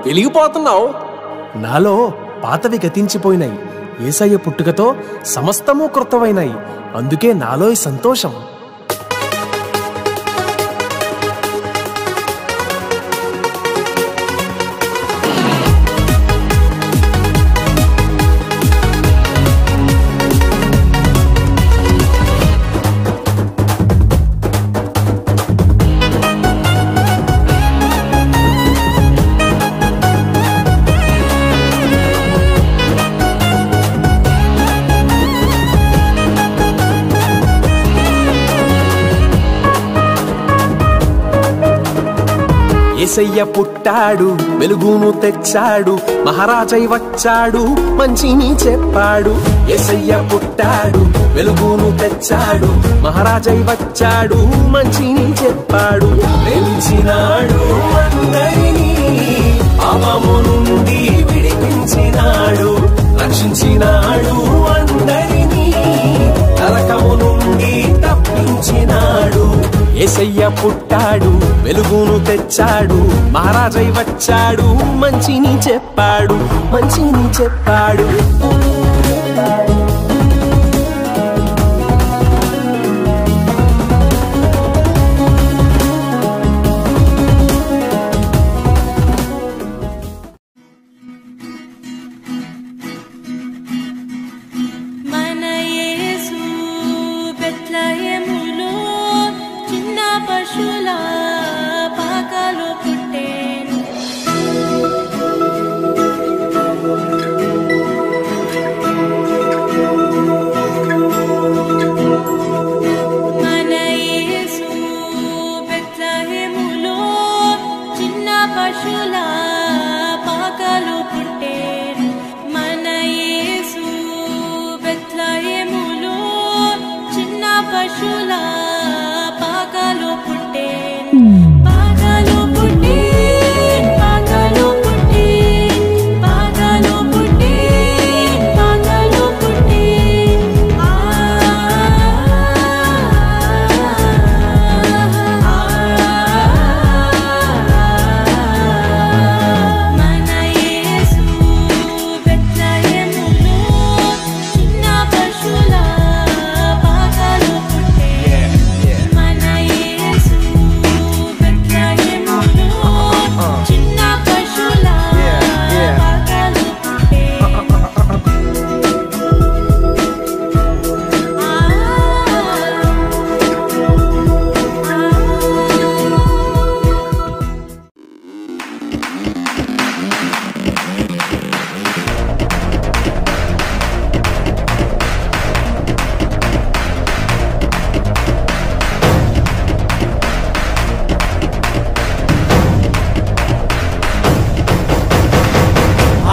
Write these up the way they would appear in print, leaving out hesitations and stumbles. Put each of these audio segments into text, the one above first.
వెలిగిపోతున్నావు. నాలో పాతవి గతించిపోయినాయి, యేసయ్య పుట్టుకతో సమస్తము కృతమైనాయి, అందుకే నాలో ఈ సంతోషం. యేసయ్య పుట్టాడు, వెలుగును తెచ్చాడు, మహారాజై వచ్చాడు, మంచిని చెప్పాడు. యేసయ్య పుట్టాడు, వెలుగును తెచ్చాడు, మహారాజై వచ్చాడు, మంచిని చెప్పాడు. ప్రేమించినాడు అందరినీ, పాపము నుండి విడిపించినాడు, రక్షించినాడు అందరినీ, నరకము నుండి తప్పించినాడు. యేసయ్య పుట్టాడు, వెలుగును తెచ్చాడు, మహారాజై వచ్చాడు, మంచిని చెప్పాడు, మంచిని చెప్పాడు.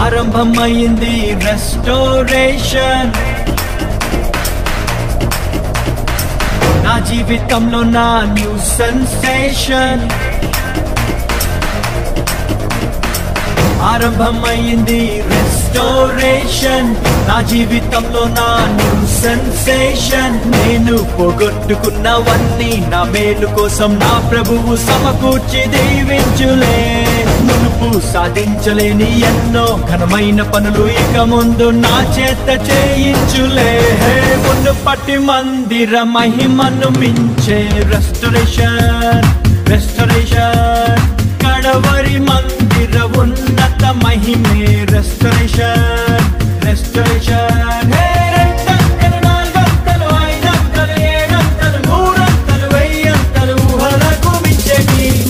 ఆరంభమైంది రెస్టోరేషన్, నా జీవితంలో నా న్యూ సెన్సేషన్. ఆరంభమైంది రెస్టోరేషన్, నా జీవితంలో నా న్యూ సెన్సేషన్. నేను పోగొట్టుకున్నవన్నీ నా మేలు కోసం నా ప్రభువు సమకూర్చి దీవించులే. మునుపు సాధించలేని ఎన్నో ఘనమైన పనులు ఇక ముందు నా చేత చేయించులే. మునుపటి మందిర మహిమను మించే రెస్టోరేషన్, రెస్టోరేషన్. కడవరి మందిర ఉన్నత మహిమే రెస్టోరేషన్, రెస్టోరేషన్.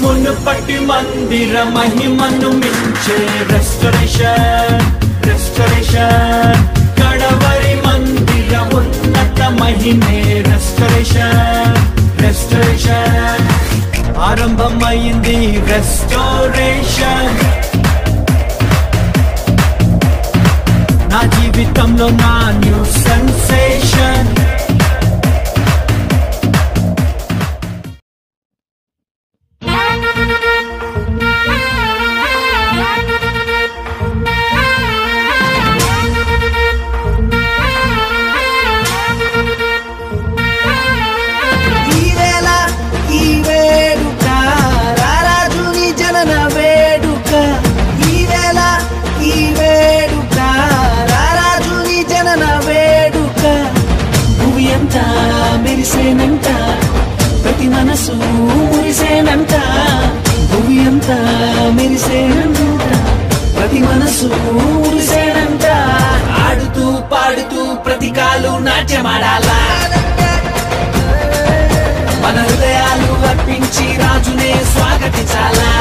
మునుపటి మందిర మహిమను మించే రెస్టోరేషన్, రెస్టోరేషన్. కడవరి మందిర ఉన్నత మహిమే రెస్టోరేషన్, రెస్టోరేషన్. ఆరంభమైంది రెస్టోరేషన్, నా జీవితంలో నా న్యూ సెన్సేషన్. ఈ వేడుక రారాజుని జనన వేడుక. వేడుక రారాజుని జనన వేడుక భూమి అంతా మెరిసేనంట ప్రతి మనసు మురిసేనంట భూమి అంతా మెరిసేనంట ప్రతి మనసు మురిసేనంట ఆడుతూ పాడుతూ ప్రతి కాలు నాట్యమాడాలా మన హృదయాలు అర్పించి రాజునే స్వాగతించాలా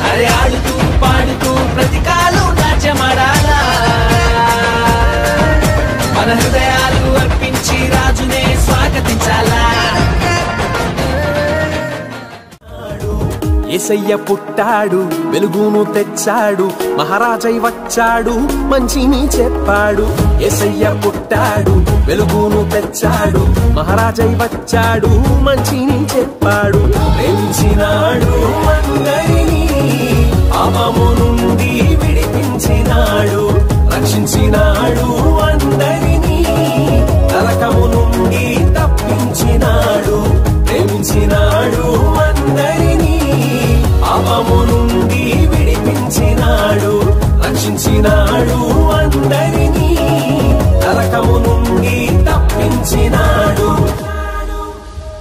అరే ఆడుతూ పాడుతూ ప్రతి కాలు నాట్యమాడాలా మన హృదయాలు అర్పించి రాజునే స్వాగతించాలా యేసయ్య పుట్టాడు వెలుగును తెచ్చాడు మహారాజై వచ్చాడు మంచిని చెప్పాడు యేసయ్య పుట్టాడు వెలుగును తెచ్చాడు మహారాజై వచ్చాడు మంచిని చెప్పాడు ప్రేమించినాడు అందరినీ పాపము నుండి విడిపించినాడు రక్షించినాడు అందరినీ నరకము నుండి తప్పించినాడు ప్రేమించినాడు అందరినీ పాపము నుండి విడిపించినాడు రక్షించినాడు అందరినీ నరకము నుండి తప్పించినాడు